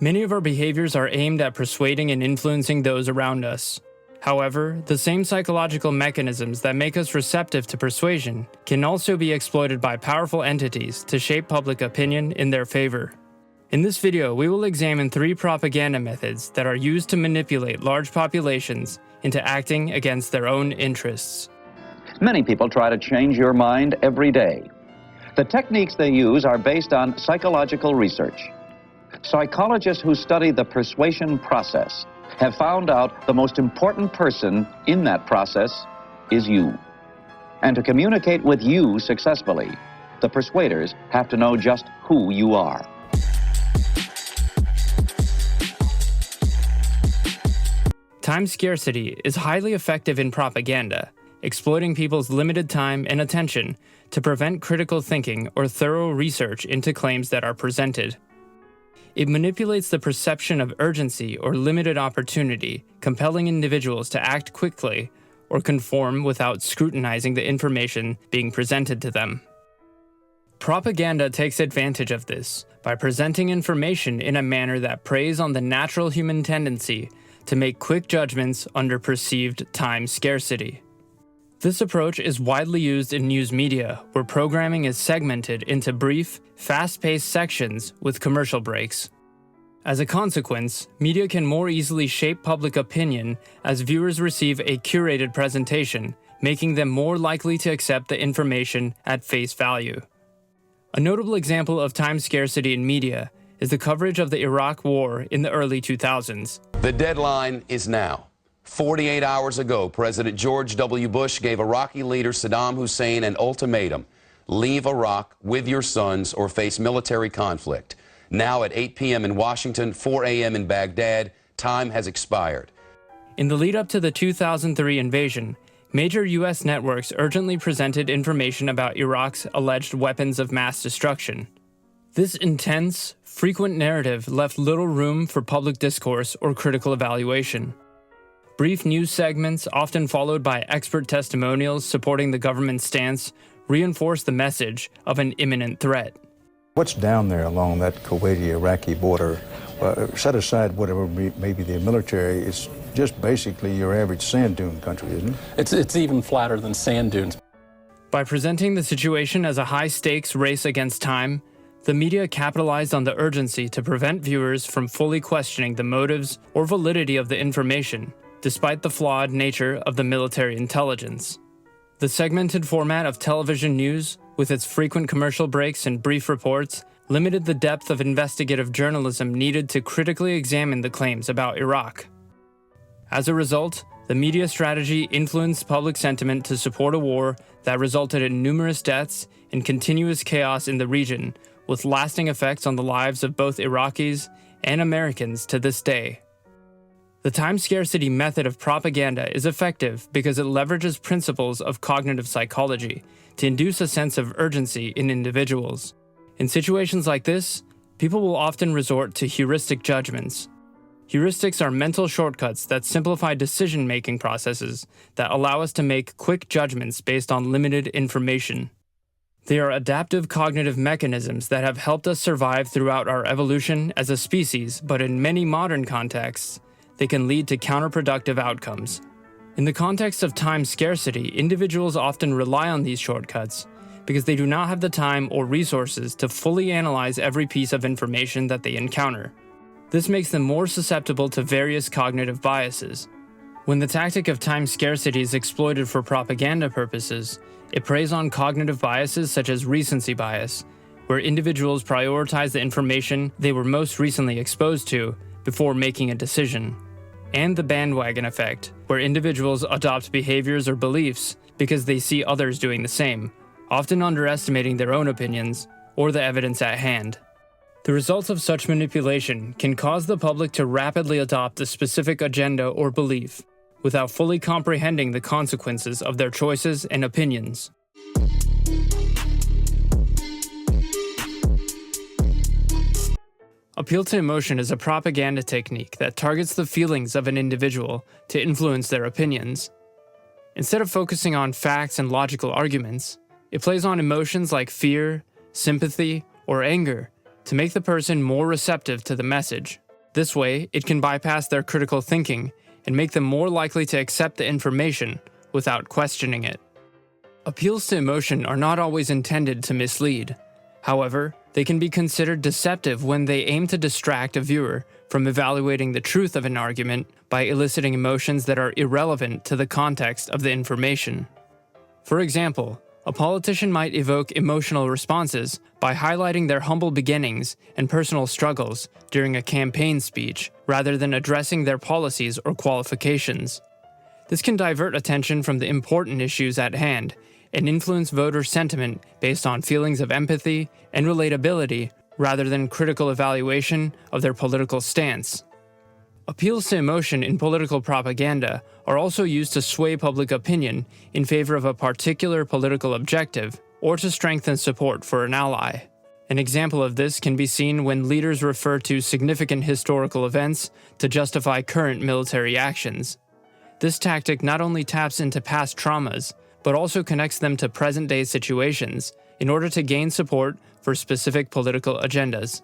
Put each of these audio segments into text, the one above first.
Many of our behaviors are aimed at persuading and influencing those around us. However, the same psychological mechanisms that make us receptive to persuasion can also be exploited by powerful entities to shape public opinion in their favor. In this video, we will examine 3 propaganda methods that are used to manipulate large populations into acting against their own interests. Many people try to change your mind every day. The techniques they use are based on psychological research. Psychologists who study the persuasion process have found out the most important person in that process is you. And to communicate with you successfully, the persuaders have to know just who you are. Time scarcity is highly effective in propaganda, exploiting people's limited time and attention to prevent critical thinking or thorough research into claims that are presented. It manipulates the perception of urgency or limited opportunity, compelling individuals to act quickly or conform without scrutinizing the information being presented to them. Propaganda takes advantage of this by presenting information in a manner that preys on the natural human tendency to make quick judgments under perceived time scarcity. This approach is widely used in news media, where programming is segmented into brief, fast-paced sections with commercial breaks. As a consequence, media can more easily shape public opinion as viewers receive a curated presentation, making them more likely to accept the information at face value. A notable example of time scarcity in media is the coverage of the Iraq War in the early 2000s. The deadline is now. 48 hours ago, President George W. Bush gave Iraqi leader Saddam Hussein an ultimatum: leave Iraq with your sons or face military conflict. Now at 8 p.m. in Washington, 4 a.m. in Baghdad, time has expired. In the lead-up to the 2003 invasion, major U.S. networks urgently presented information about Iraq's alleged weapons of mass destruction. This intense, frequent narrative left little room for public discourse or critical evaluation. Brief news segments, often followed by expert testimonials supporting the government's stance, reinforce the message of an imminent threat. What's down there along that Kuwaiti-Iraqi border, set aside whatever may be the military, it's just basically your average sand dune country, isn't it? It's even flatter than sand dunes. By presenting the situation as a high-stakes race against time, the media capitalized on the urgency to prevent viewers from fully questioning the motives or validity of the information, despite the flawed nature of the military intelligence. The segmented format of television news, with its frequent commercial breaks and brief reports, limited the depth of investigative journalism needed to critically examine the claims about Iraq. As a result, the media strategy influenced public sentiment to support a war that resulted in numerous deaths and continuous chaos in the region, with lasting effects on the lives of both Iraqis and Americans to this day. The time scarcity method of propaganda is effective because it leverages principles of cognitive psychology to induce a sense of urgency in individuals. In situations like this, people will often resort to heuristic judgments. Heuristics are mental shortcuts that simplify decision-making processes that allow us to make quick judgments based on limited information. They are adaptive cognitive mechanisms that have helped us survive throughout our evolution as a species, but in many modern contexts, they can lead to counterproductive outcomes. In the context of time scarcity, individuals often rely on these shortcuts because they do not have the time or resources to fully analyze every piece of information that they encounter. This makes them more susceptible to various cognitive biases. When the tactic of time scarcity is exploited for propaganda purposes, it preys on cognitive biases such as recency bias, where individuals prioritize the information they were most recently exposed to before making a decision, and the bandwagon effect, where individuals adopt behaviors or beliefs because they see others doing the same, often underestimating their own opinions or the evidence at hand. The results of such manipulation can cause the public to rapidly adopt a specific agenda or belief, without fully comprehending the consequences of their choices and opinions. Appeal to emotion is a propaganda technique that targets the feelings of an individual to influence their opinions. Instead of focusing on facts and logical arguments, it plays on emotions like fear, sympathy, or anger to make the person more receptive to the message. This way, it can bypass their critical thinking and make them more likely to accept the information without questioning it. Appeals to emotion are not always intended to mislead. However, they can be considered deceptive when they aim to distract a viewer from evaluating the truth of an argument by eliciting emotions that are irrelevant to the context of the information. For example, a politician might evoke emotional responses by highlighting their humble beginnings and personal struggles during a campaign speech, rather than addressing their policies or qualifications. This can divert attention from the important issues at hand and influence voter sentiment based on feelings of empathy and relatability rather than critical evaluation of their political stance. Appeals to emotion in political propaganda are also used to sway public opinion in favor of a particular political objective or to strengthen support for an ally. An example of this can be seen when leaders refer to significant historical events to justify current military actions. This tactic not only taps into past traumas, but also connects them to present-day situations in order to gain support for specific political agendas.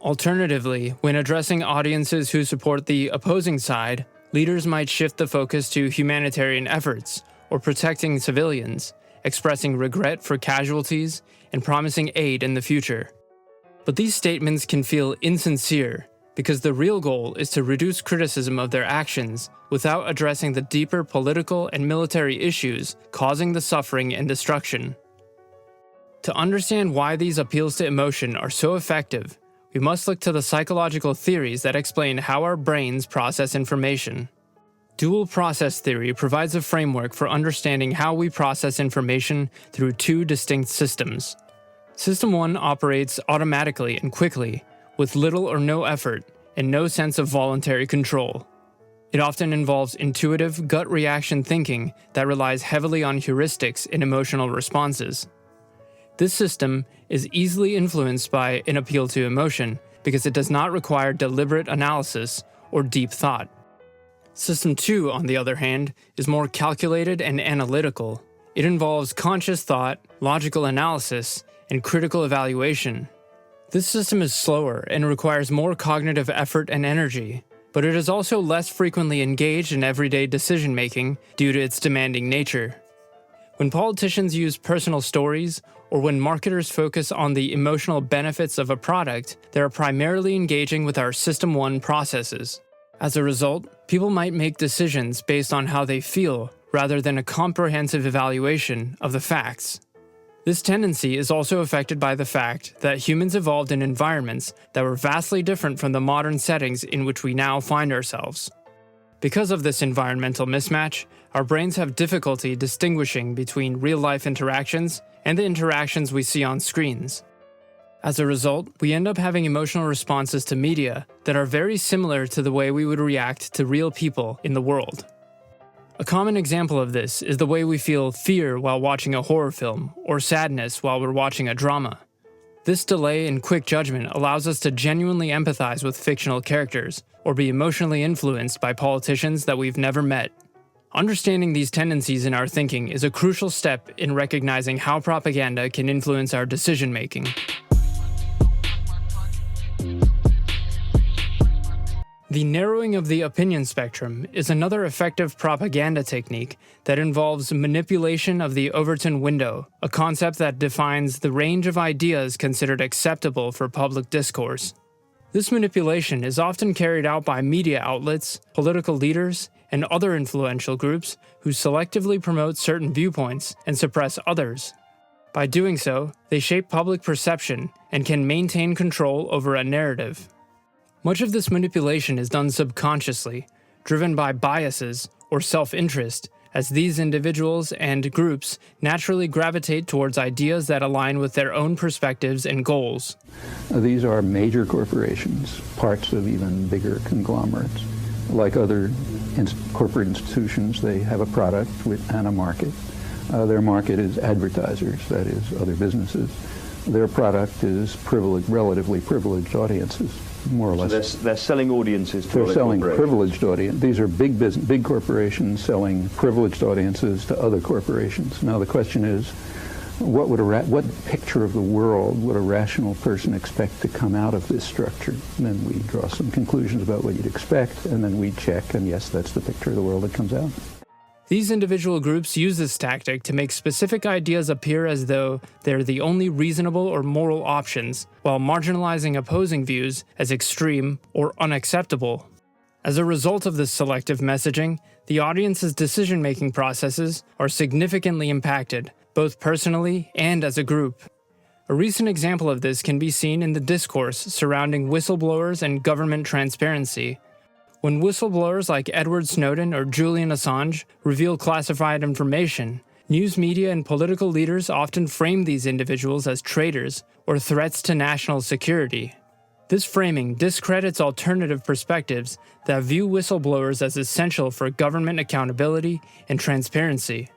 Alternatively, when addressing audiences who support the opposing side, leaders might shift the focus to humanitarian efforts or protecting civilians, expressing regret for casualties and promising aid in the future. But these statements can feel insincere because the real goal is to reduce criticism of their actions without addressing the deeper political and military issues causing the suffering and destruction. To understand why these appeals to emotion are so effective, we must look to the psychological theories that explain how our brains process information. Dual process theory provides a framework for understanding how we process information through two distinct systems. System 1 operates automatically and quickly, with little or no effort and no sense of voluntary control. It often involves intuitive, gut reaction thinking that relies heavily on heuristics in emotional responses. This system is easily influenced by an appeal to emotion because it does not require deliberate analysis or deep thought. System 2, on the other hand, is more calculated and analytical. It involves conscious thought, logical analysis, and critical evaluation. This system is slower and requires more cognitive effort and energy, but it is also less frequently engaged in everyday decision-making due to its demanding nature. When politicians use personal stories, or when marketers focus on the emotional benefits of a product, they are primarily engaging with our System 1 processes. As a result, people might make decisions based on how they feel rather than a comprehensive evaluation of the facts. This tendency is also affected by the fact that humans evolved in environments that were vastly different from the modern settings in which we now find ourselves. Because of this environmental mismatch, our brains have difficulty distinguishing between real-life interactions and the interactions we see on screens. As a result, we end up having emotional responses to media that are very similar to the way we would react to real people in the world. A common example of this is the way we feel fear while watching a horror film, or sadness while we're watching a drama. This delay in quick judgment allows us to genuinely empathize with fictional characters, or be emotionally influenced by politicians that we've never met. Understanding these tendencies in our thinking is a crucial step in recognizing how propaganda can influence our decision-making. The narrowing of the opinion spectrum is another effective propaganda technique that involves manipulation of the Overton window, a concept that defines the range of ideas considered acceptable for public discourse. This manipulation is often carried out by media outlets, political leaders, and other influential groups who selectively promote certain viewpoints and suppress others. By doing so, they shape public perception and can maintain control over a narrative. Much of this manipulation is done subconsciously, driven by biases or self-interest, as these individuals and groups naturally gravitate towards ideas that align with their own perspectives and goals. These are major corporations, parts of even bigger conglomerates. Like other corporate institutions, they have a product and a market. Their market is advertisers, that is, other businesses. Their product is relatively privileged audiences, more or less. So they're selling audiences to They're selling privileged audience. These are big corporations selling privileged audiences to other corporations. Now the question is, what picture of the world would a rational person expect to come out of this structure? And then we draw some conclusions about what you'd expect, and then we check, and yes, that's the picture of the world that comes out. These individual groups use this tactic to make specific ideas appear as though they're the only reasonable or moral options, while marginalizing opposing views as extreme or unacceptable. As a result of this selective messaging, the audience's decision-making processes are significantly impacted, both personally and as a group. A recent example of this can be seen in the discourse surrounding whistleblowers and government transparency. When whistleblowers like Edward Snowden or Julian Assange reveal classified information, news media and political leaders often frame these individuals as traitors or threats to national security. This framing discredits alternative perspectives that view whistleblowers as essential for government accountability and transparency.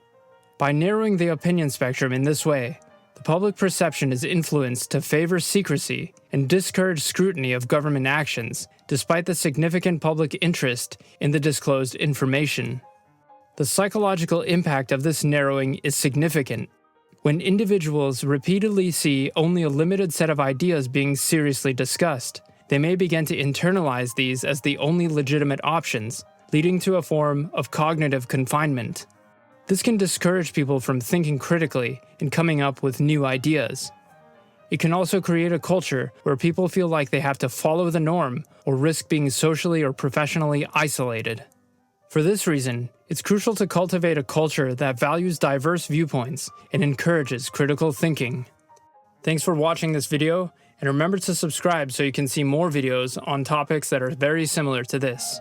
By narrowing the opinion spectrum in this way, the public perception is influenced to favor secrecy and discourage scrutiny of government actions, despite the significant public interest in the disclosed information. The psychological impact of this narrowing is significant. When individuals repeatedly see only a limited set of ideas being seriously discussed, they may begin to internalize these as the only legitimate options, leading to a form of cognitive confinement. This can discourage people from thinking critically and coming up with new ideas. It can also create a culture where people feel like they have to follow the norm or risk being socially or professionally isolated. For this reason, it's crucial to cultivate a culture that values diverse viewpoints and encourages critical thinking. Thanks for watching this video, and remember to subscribe so you can see more videos on topics that are very similar to this.